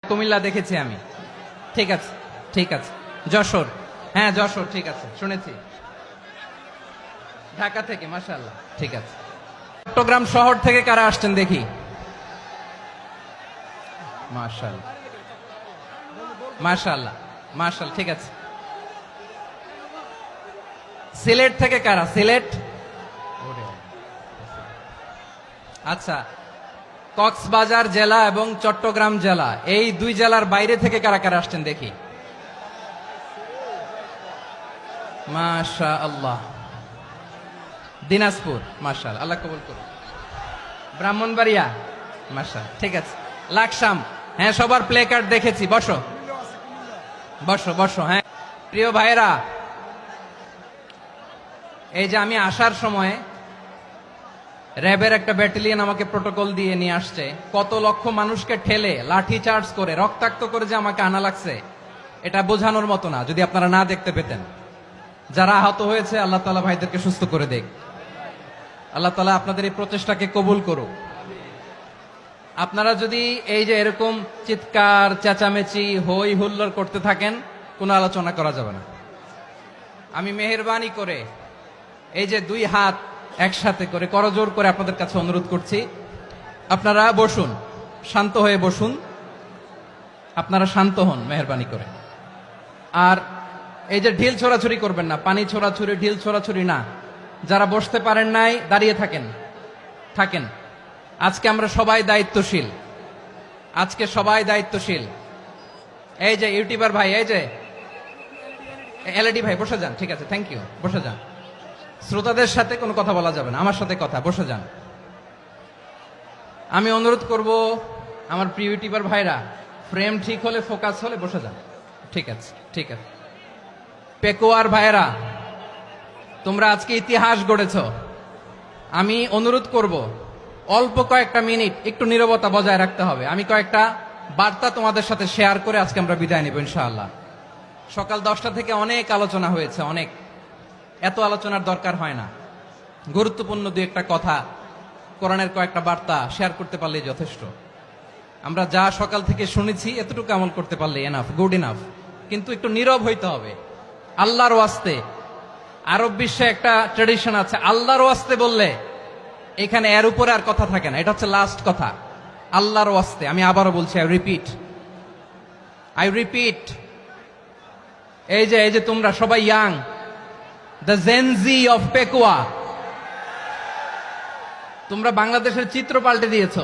কুমিল্লা দেখেছি আমি। ঠিক আছে, ঠিক আছে। যশোর, হ্যাঁ যশোর, ঠিক আছে, শুনেছি। ঢাকা থেকে, মাশাআল্লাহ, ঠিক আছে। চট্টগ্রাম শহর থেকে কারা আসছেন দেখি? মাশাআল্লাহ, মাশাআল্লাহ, মাশাআল্লাহ, ঠিক আছে। সিলেট থেকে কারা? সিলেট, আচ্ছা। কক্সবাজার জেলা এবং চট্টগ্রাম জেলা, এই দুই জেলার বাইরে থেকে কারা কারা আসছেন দেখি? মাশাআল্লাহ। দিনাজপুর, মাশাআল্লাহ, আল্লাহ কবুল করুন। ব্রাহ্মণবাড়িয়া, মাশাআল্লাহ, ঠিক আছে। লাকসাম, হ্যাঁ সবার প্লে কার্ড দেখেছি। বসো বসো বসো। হ্যাঁ প্রিয় ভাইরা, এই যে আমি আসার সময় র্যাবের একটা ব্যাটালিয়ন আমাকে প্রোটোকল দিয়ে নিয়ে আসছে, কত লক্ষ মানুষকে ঠেলে লাঠি চার্জ করে রক্তাক্ত করে যে আমাকে আনা লাগছে, এটা বোঝানোর মতো না যদি আপনারা না দেখতে পেতেন। যারা আহত হয়েছে আল্লাহ তাআলা ভাইদেরকে সুস্থ করে দেখ। আল্লাহ তাআলা আপনাদের এই প্রচেষ্টাকে কবুল করুক। আপনারা যদি এই যে এরকম চিৎকার চেঁচামেচি হই হুল্লোড় করতে থাকেন, কোনো আলোচনা করা যাবে না। আমি মেহেরবানি করে এই যে দুই হাত একসাথে করে করজোর করে আপনাদের কাছে অনুরোধ করছি, আপনারা বসুন, শান্ত হয়ে বসুন। আপনারা শান্ত হন মেহেরবানি করে। আর এই যে ঢিল ছোড়াছুরি করবেন না, পানি ছোড়াছুরি, ঢিল ছোড়াছুরি না। যারা বসতে পারেন নাই দাঁড়িয়ে থাকেন, থাকেন। আজকে আমরা সবাই দায়িত্বশীল, আজকে সবাই দায়িত্বশীল। এই যে ইউটিউবার ভাই, এই যে এলইডি ভাই, বসে যান, ঠিক আছে, থ্যাংক ইউ, বসে যান। শ্রোতাদের সাথে কোনো কথা বলা যাবে না, আমার সাথে কথা, বসে যান। আমি অনুরোধ করব আমার প্রিয় ইউটিউবার ভাইরা, ফ্রেম ঠিক হলে, ফোকাস হলে বসে যান, ঠিক আছে, ঠিক আছে। পেকুয়ার ভাইরা, তোমরা আজকে ইতিহাস গড়েছ। আমি অনুরোধ করব অল্প কয়েকটা মিনিট একটু নীরবতা বজায় রাখতে হবে। আমি কয়েকটা বার্তা তোমাদের সাথে শেয়ার করে আজকে আমরা বিদায় নেব ইনশাআল্লাহ। সকাল 10টা থেকে অনেক আলোচনা হয়েছে, অনেক, এত আলোচনার দরকার হয় না। গুরুত্বপূর্ণ দুই একটা কথা, কোরআনের কয়েকটা বার্তা শেয়ার করতে পারলেই যথেষ্ট। আমরা যা সকাল থেকে শুনেছি এতটুকু আমল করতে পারলে এনাফ, গুড ইনাফ। কিন্তু একটু নীরব হইতে হবে আল্লাহর ওয়াস্তে। আরব বিশ্বে একটা ট্রেডিশন আছে, আল্লাহর ওয়াস্তে বললে এখানে এর উপরে আর কথা থাকে না, এটা হচ্ছে লাস্ট কথা। আল্লাহর ওয়াস্তে, আমি আবারও বলছি, আই রিপিট। এই যে তোমরা সবাই young, the Gen Z of Pekua, তোমরা বাংলাদেশের চিত্র পাল্টে দিয়েছো।